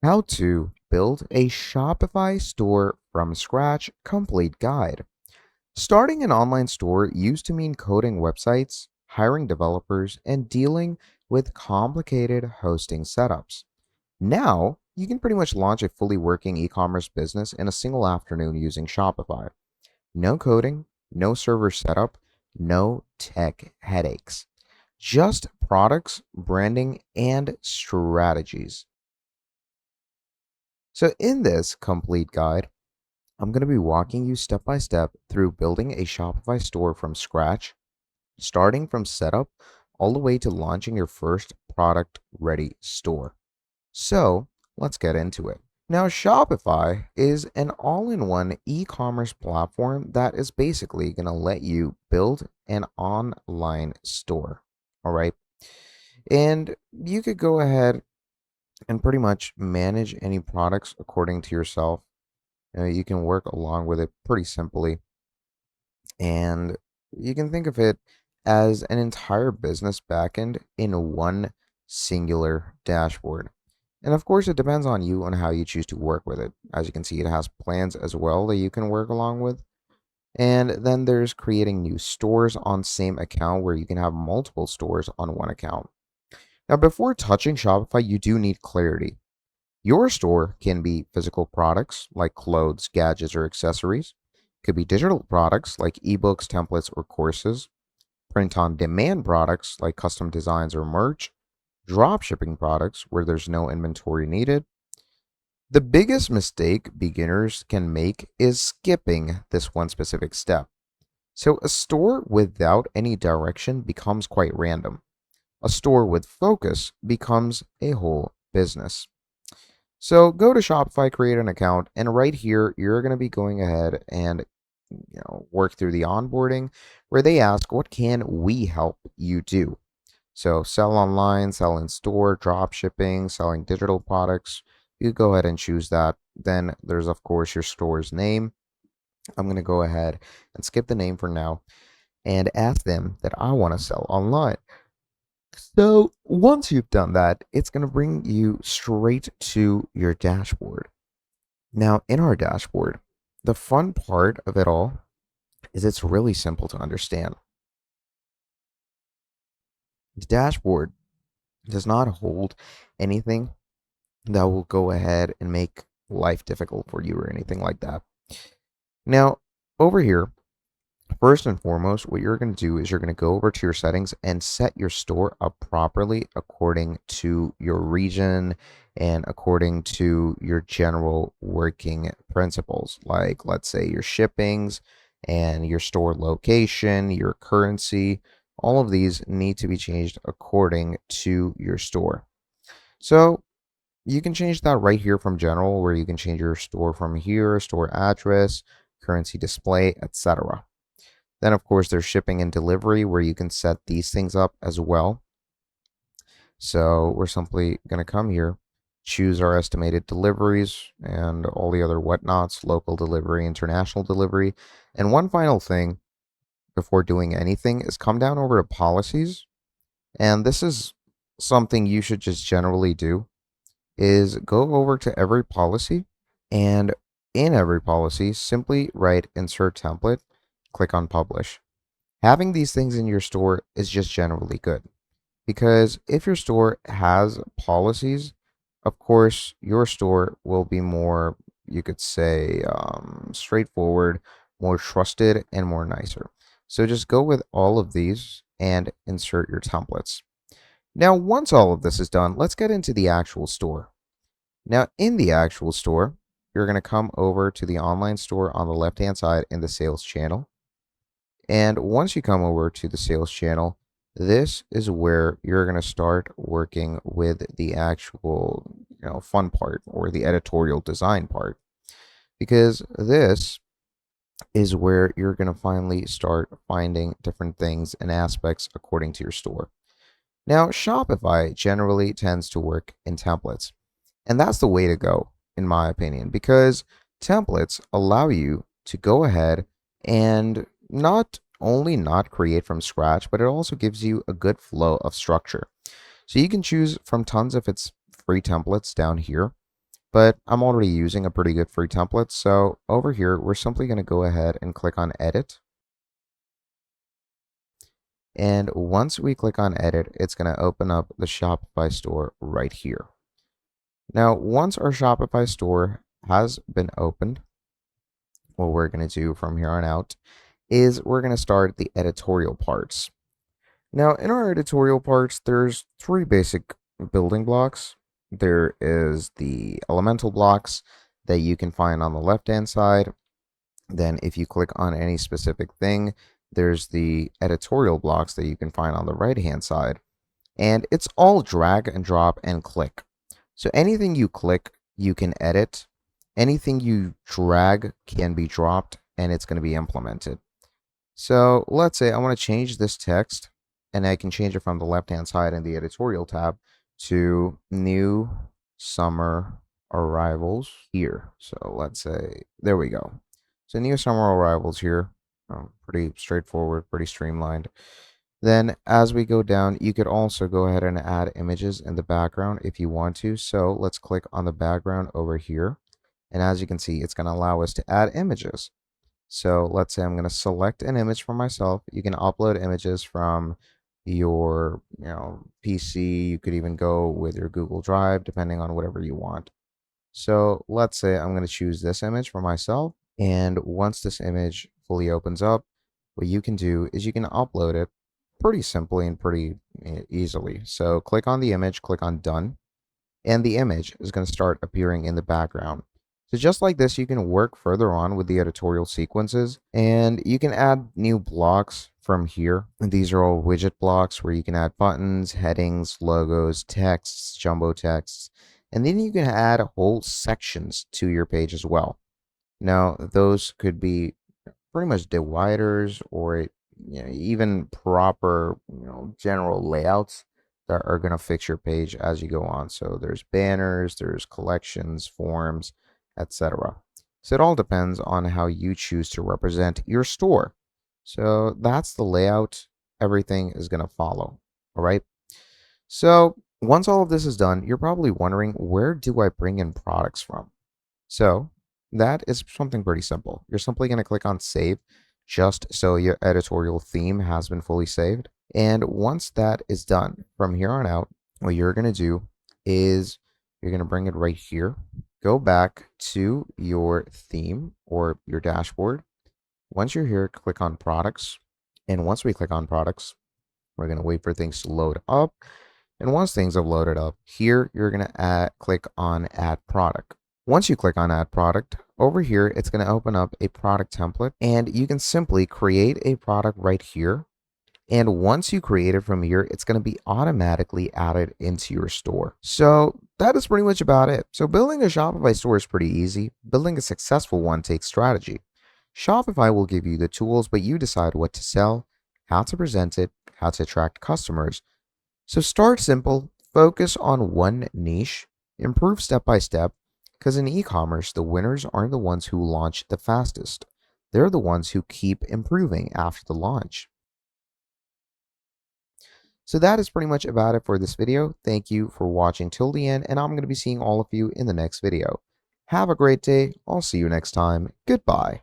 How to build a Shopify store from scratch complete guide. Starting an online store used to mean coding websites, hiring developers, and dealing with complicated hosting setups. Now, you can pretty much launch a fully working e commerce business in a single afternoon using Shopify. No coding, no server setup, no tech headaches. Just products, branding, and strategies. So, in this complete guide, I'm going to be walking you step by step through building a Shopify store from scratch, starting from setup all the way to launching your first product ready store. So, let's get into it. Now, Shopify is an all in one e commerce platform that is basically going to let you build an online store. All right. And you could go ahead and pretty much manage any products according to yourself. You can work along with it pretty simply, and you can think of it as an entire business backend in one singular dashboard. And of course, it depends on you on how you choose to work with it. As you can see, it has plans as well that you can work along with. And then there's creating new stores on same account where you can have multiple stores on one account. Now, before touching Shopify, you do need clarity. Your store can be physical products like clothes, gadgets, or accessories. It could be digital products like ebooks, templates, or courses. Print on demand products like custom designs or merch. Drop shipping products where there's no inventory needed. The biggest mistake beginners can make is skipping this one specific step. So, a store without any direction becomes quite random. A store with focus becomes a whole business. So go to Shopify, create an account, and right here you're going to be going ahead and work through the onboarding where they ask, what can we help you do? So sell online, sell in store, drop shipping, selling digital products. You go ahead and choose that. Then there's of course your store's name. I'm going to go ahead and skip the name for now and ask them that I want to sell online. So once you've done that, it's going to bring you straight to your dashboard. Now, in our dashboard, the fun part of it all is it's really simple to understand. The dashboard does not hold anything that will go ahead and make life difficult for you or anything like that. Now, over here, first and foremost, what you're going to do is you're going to go over to your settings and set your store up properly according to your region and according to your general working principles. Like, let's say your shippings and your store location, your currency, all of these need to be changed according to your store. So you can change that right here from general, where you can change your store from here, store address, currency display, etc. Then, of course, there's shipping and delivery where you can set these things up as well. So we're simply going to come here, choose our estimated deliveries and all the other whatnots, local delivery, international delivery. And one final thing before doing anything is come down over to policies. And this is something you should just generally do is go over to every policy, and in every policy, simply write insert template, click on publish. Having these things in your store is just generally good because if your store has policies, of course, your store will be more, you could say, straightforward, more trusted, and more nicer. So just go with all of these and insert your templates. Now, once all of this is done, let's get into the actual store. Now, in the actual store, you're going to come over to the online store on the left-hand side in the sales channel. And once you come over to the sales channel, this is where you're going to start working with the actual, fun part or the editorial design part. Because this is where you're going to finally start finding different things and aspects according to your store. Now, Shopify generally tends to work in templates, and that's the way to go, in my opinion, because templates allow you to go ahead and not only not create from scratch, but it also gives you a good flow of structure. So you can choose from tons of its free templates down here, but I'm already using a pretty good free template. So over here, we're simply going to go ahead and click on edit. And once we click on edit, it's going to open up the Shopify store right here. Now, once our Shopify store has been opened, what we're going to do from here on out is we're going to start the editorial parts. Now, in our editorial parts, there's three basic building blocks. There is the elemental blocks that you can find on the left-hand side. Then if you click on any specific thing, there's the editorial blocks that you can find on the right-hand side. And it's all drag and drop and click. So anything you click, you can edit. Anything you drag can be dropped, and it's going to be implemented. So let's say I want to change this text, and I can change it from the left-hand side in the editorial tab to new summer arrivals here. So let's say, there we go. So new summer arrivals here, pretty straightforward, pretty streamlined. Then as we go down, you could also go ahead and add images in the background if you want to. So let's click on the background over here. And as you can see, it's going to allow us to add images. So let's say I'm going to select an image for myself. You can upload images from your PC. You could even go with your Google Drive, depending on whatever you want. So let's say I'm going to choose this image for myself. And once this image fully opens up, what you can do is you can upload it pretty simply and pretty easily. So click on the image, click on done, and the image is going to start appearing in the background. So just like this, you can work further on with the editorial sequences, and you can add new blocks from here. And these are all widget blocks where you can add buttons, headings, logos, texts, jumbo texts, and then you can add whole sections to your page as well. Now, those could be pretty much dividers or even proper general layouts that are going to fix your page as you go on. So there's banners, there's collections, forms, etc. So it all depends on how you choose to represent your store. So that's the layout everything is going to follow. All right. So once all of this is done, you're probably wondering, where do I bring in products from? So that is something pretty simple. You're simply going to click on save, just so your editorial theme has been fully saved. And once that is done, from here on out, what you're going to do is you're going to bring it right here. Go back to your theme or your dashboard. Once you're here, click on products. And once we click on products, we're going to wait for things to load up. And once things have loaded up, here you're going to click on add product. Once you click on add product, over here, it's going to open up a product template, and you can simply create a product right here. And once you create it from here, it's going to be automatically added into your store. So that is pretty much about it. So building a Shopify store is pretty easy. Building a successful one takes strategy. Shopify will give you the tools, but you decide what to sell, how to present it, how to attract customers. So start simple, focus on one niche, improve step by step, because in e-commerce, the winners aren't the ones who launch the fastest. They're the ones who keep improving after the launch. So that is pretty much about it for this video. Thank you for watching till the end, and I'm going to be seeing all of you in the next video. Have a great day. I'll see you next time. Goodbye.